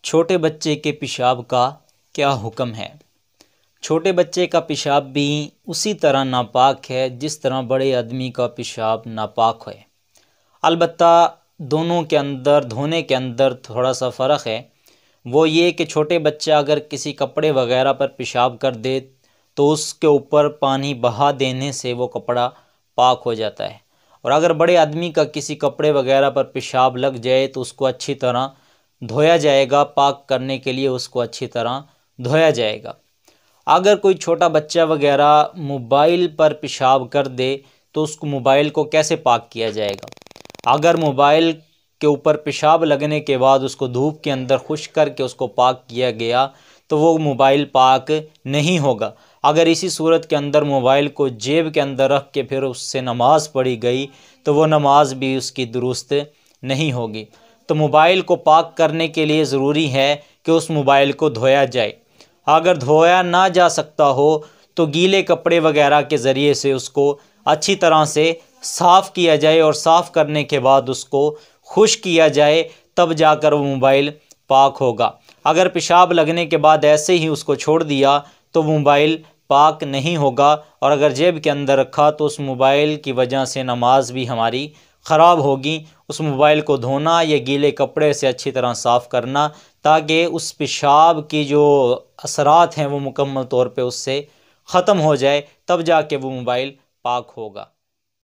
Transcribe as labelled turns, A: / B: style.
A: چھوٹے بچے کے پیشاب کا کیا حکم ہے؟ چھوٹے بچے کا پیشاب بھی اسی طرح ناپاک ہے جس طرح بڑے آدمی کا پیشاب ناپاک ہے۔ البتہ دونوں کے اندر دھونے کے اندر تھوڑا سا فرق ہے۔ وہ یہ کہ چھوٹے بچہ اگر کسی کپڑے وغیرہ پر پیشاب کر دے تو اس کے اوپر پانی بہا دینے سے وہ کپڑا پاک ہو جاتا ہے، اور اگر بڑے آدمی کا کسی کپڑے وغیرہ پر پیشاب لگ جائے تو اس کو اچھی طرح دھویا جائے گا، پاک کرنے کے لیے اس کو اچھی طرح دھویا جائے گا۔ اگر کوئی چھوٹا بچہ وغیرہ موبائل پر پیشاب کر دے تو اس کو موبائل کو کیسے پاک کیا جائے گا؟ اگر موبائل کے اوپر پیشاب لگنے کے بعد اس کو دھوپ کے اندر خشک کر کے اس کو پاک کیا گیا تو وہ موبائل پاک نہیں ہوگا۔ اگر اسی صورت کے اندر موبائل کو جیب کے اندر رکھ کے پھر اس سے نماز پڑھی گئی تو وہ نماز بھی اس کی درست نہیں ہوگی۔ تو موبائل کو پاک کرنے کے لیے ضروری ہے کہ اس موبائل کو دھویا جائے۔ اگر دھویا نہ جا سکتا ہو تو گیلے کپڑے وغیرہ کے ذریعے سے اس کو اچھی طرح سے صاف کیا جائے، اور صاف کرنے کے بعد اس کو خشک کیا جائے، تب جا کر وہ موبائل پاک ہوگا۔ اگر پیشاب لگنے کے بعد ایسے ہی اس کو چھوڑ دیا تو موبائل پاک نہیں ہوگا، اور اگر جیب کے اندر رکھا تو اس موبائل کی وجہ سے نماز بھی ہماری خراب ہوگی۔ اس موبائل کو دھونا یا گیلے کپڑے سے اچھی طرح صاف کرنا تاکہ اس پیشاب کی جو اثرات ہیں وہ مکمل طور پہ اس سے ختم ہو جائے، تب جا کے وہ موبائل پاک ہوگا۔